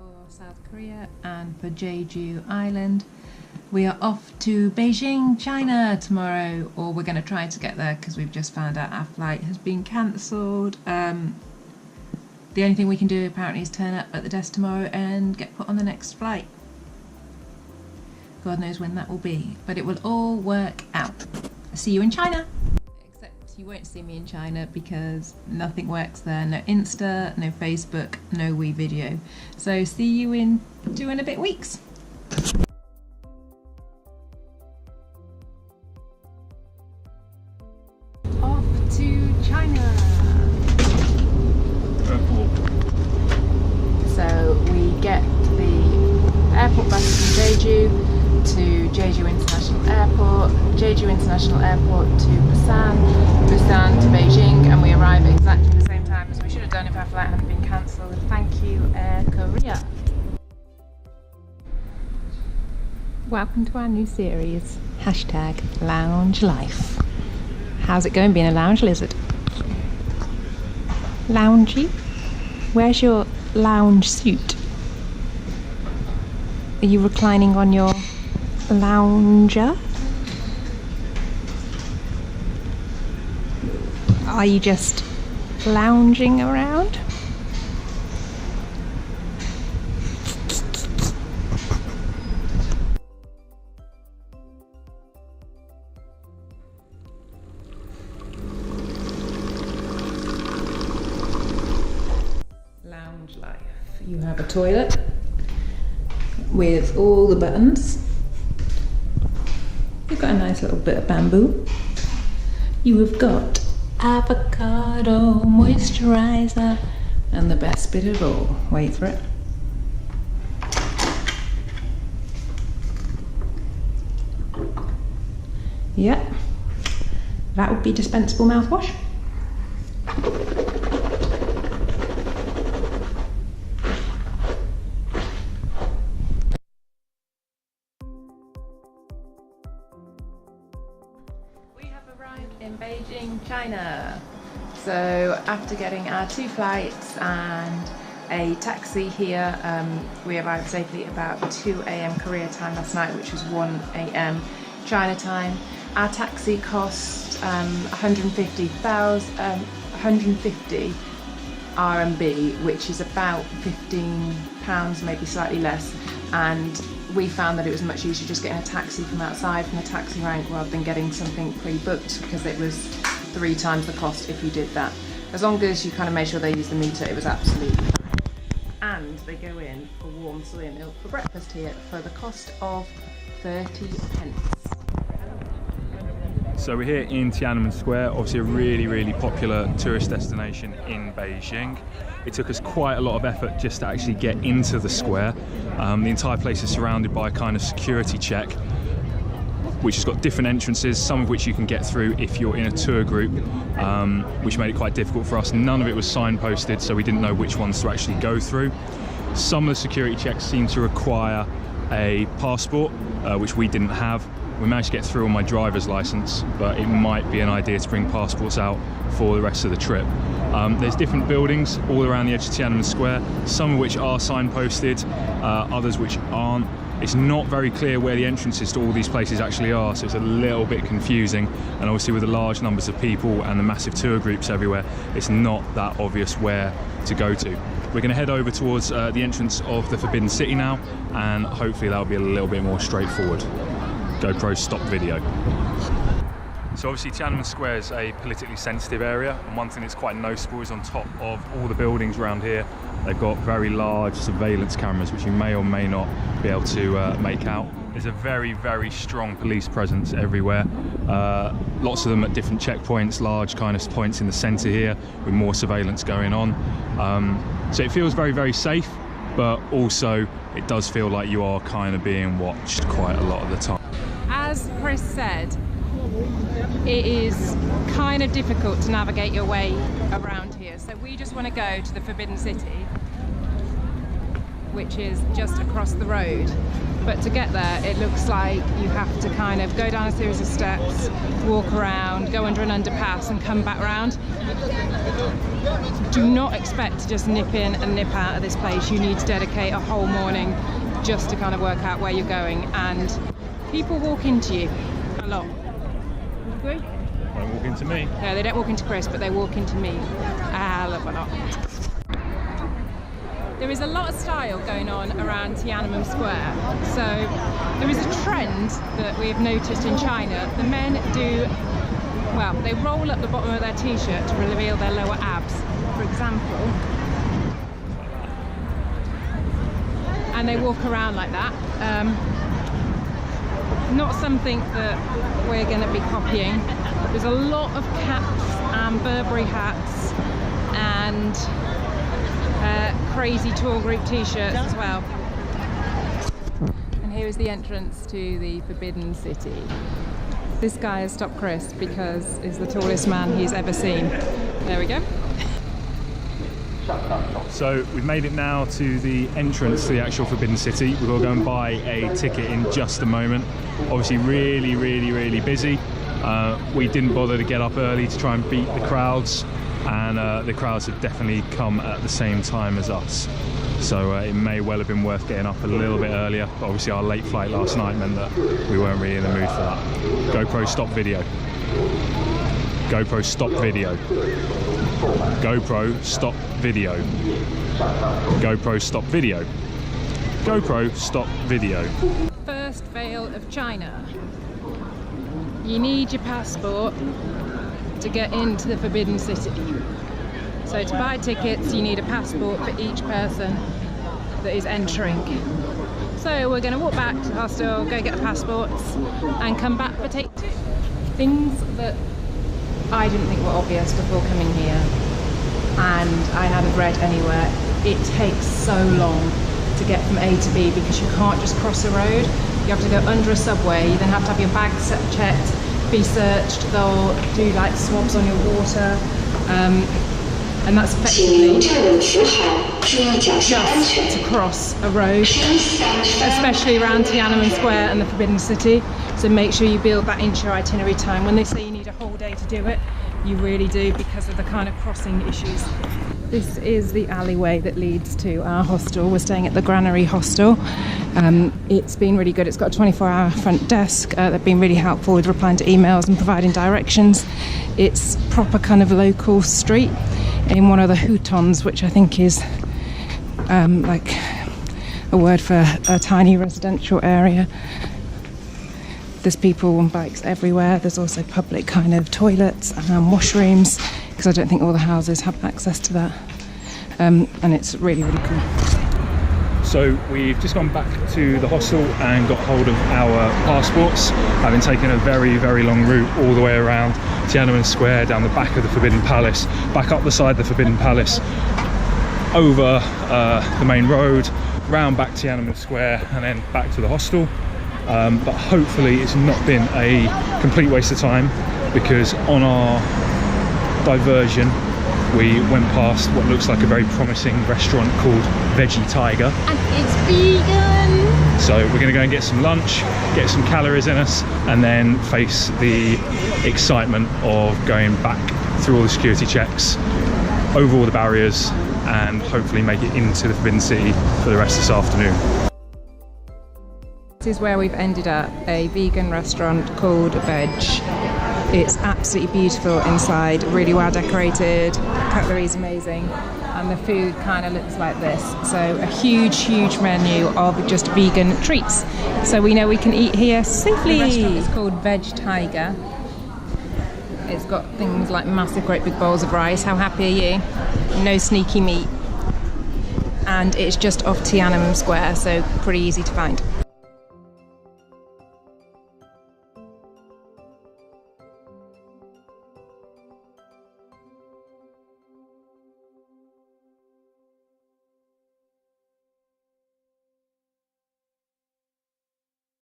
for South Korea and for Jeju Island. We are off to Beijing, China tomorrow, or we're going to try to get there because we've just found out our flight has been cancelled. The only thing we can do apparently is turn up at the desk tomorrow and get put on the next flight. God knows when that will be, but it will all work out. See you in China! Except you won't see me in China because nothing works there. No Insta, no Facebook, no WeVideo. So see you in 2 and a bit weeks. Off to China! So we get the airport bus from Jeju to Jeju International Airport, Jeju International Airport to Busan, Busan to Beijing, and we arrive at exactly the same time as we should have done if our flight hadn't been cancelled. Thank you, Air Korea. Welcome to our new series, #LoungeLife. How's it going being a lounge lizard? Loungy? Where's your lounge suit? Are you reclining on your lounger? Are you just lounging around? Lounge life. You have a toilet with all the buttons. You've got a nice little bit of bamboo. You have got avocado moisturizer, and the best bit of all, wait for it. Yep, that would be dispensable mouthwash. In Beijing, China. So after getting our 2 flights and a taxi here, we arrived safely about 2 a.m. Korea time last night, which was 1 a.m. China time. Our taxi cost 150 RMB, which is about £15, maybe slightly less, and we found that it was much easier just getting a taxi from outside from the taxi rank rather than getting something pre-booked, because it was 3 times the cost if you did that. As long as you kind of made sure they used the meter, it was absolutely fine. And they go in for warm soya milk for breakfast here for the cost of 30 pence. So we're here in Tiananmen Square, obviously a really popular tourist destination in Beijing. It took us quite a lot of effort just to actually get into the square. The entire place is surrounded by a kind of security check, which has got different entrances, some of which you can get through if you're in a tour group, which made it quite difficult for us. None of it was signposted, so we didn't know which ones to actually go through. Some of the security checks seem to require a passport, which we didn't have. We managed to get through on my driver's license, but it might be an idea to bring passports out for the rest of the trip. There's different buildings all around the edge of Tiananmen Square, some of which are signposted, others which aren't. It's not very clear where the entrances to all these places actually are, so it's a little bit confusing, and obviously with the large numbers of people and the massive tour groups everywhere, it's not that obvious where to go to. We're going to head over towards the entrance of the Forbidden City now, and hopefully that'll be a little bit more straightforward. GoPro stop video. So obviously Tiananmen Square is a politically sensitive area, and one thing that's quite noticeable is on top of all the buildings around here, they've got very large surveillance cameras, which you may or may not be able to make out. There's a very strong police presence everywhere. Lots of them at different checkpoints, large kind of points in the centre here with more surveillance going on. So it feels very safe, but also it does feel like you are kind of being watched quite a lot of the time. As Chris said, it is kind of difficult to navigate your way around here, so we just want to go to the Forbidden City. which is just across the road. But to get there, it looks like you have to kind of go down a series of steps, walk around, go under an underpass and come back round. Do not expect to just nip in and nip out of this place. You need to dedicate a whole morning just to kind of work out where you're going, and people walk into you a lot. Would you agree? They walk into me. No, they don't walk into Chris, but they walk into me a hell of a lot. There is a lot of style going on around Tiananmen Square. So there is a trend that we have noticed in China. The men do, well, they roll up the bottom of their t-shirt to reveal their lower abs, for example. And they walk around like that. Not something that we're going to be copying. There's a lot of caps and Burberry hats and crazy tour group t-shirts as well. And here is the entrance to the Forbidden City. This guy has stopped Chris because he's the tallest man he's ever seen. There we go. So we've made it now to the entrance to the actual Forbidden City. We've got to go and buy a ticket in just a moment. Obviously really busy. We didn't bother to get up early to try and beat the crowds, and the crowds have definitely come at the same time as us. So it may well have been worth getting up a little bit earlier, but obviously our late flight last night meant that we weren't really in the mood for that. GoPro stop video. GoPro stop video. GoPro stop video. GoPro stop video. GoPro stop video. First veil of China. You need your passport to get into the Forbidden City. So to buy tickets, you need a passport for each person that is entering. So we're going to walk back to the hostel, go get the passports, and come back for take two. Things that I didn't think were obvious before coming here, and I hadn't read anywhere. It takes so long to get from A to B because you can't just cross a road. You have to go under a subway. You then have to have your bag checked, be searched. They'll do like swabs on your water, and that's effectively just to cross a road, especially around Tiananmen Square and the Forbidden City. So make sure you build that into your itinerary time. When they say you need a whole day to do it, you really do, because of the kind of crossing issues. This is the alleyway that leads to our hostel. We're staying at the Granary Hostel. It's been really good. It's got a 24-hour front desk. They've been really helpful with replying to emails and providing directions. It's proper kind of local street in one of the hutons, which I think is like a word for a tiny residential area. There's people on bikes everywhere. There's also public kind of toilets and washrooms, because I don't think all the houses have access to that. And it's really cool. So we've just gone back to the hostel and got hold of our passports, having taken a very long route all the way around Tiananmen Square, down the back of the Forbidden Palace, back up the side of the Forbidden Palace, over the main road, round back Tiananmen Square, and then back to the hostel. But hopefully it's not been a complete waste of time, because on our diversion we went past what looks like a very promising restaurant called Veggie Tiger. And it's vegan! So we're going to go and get some lunch, get some calories in us, and then face the excitement of going back through all the security checks, over all the barriers, and hopefully make it into the Forbidden City for the rest of this afternoon. This is where we've ended up, a vegan restaurant called Veg. It's absolutely beautiful inside, really well decorated, cutlery's amazing, and the food kind of looks like this. So a huge menu of just vegan treats. So we know we can eat here safely. The restaurant is called Veg Tiger. It's got things like massive great big bowls of rice. How happy are you? No sneaky meat. And it's just off Tiananmen Square, so pretty easy to find.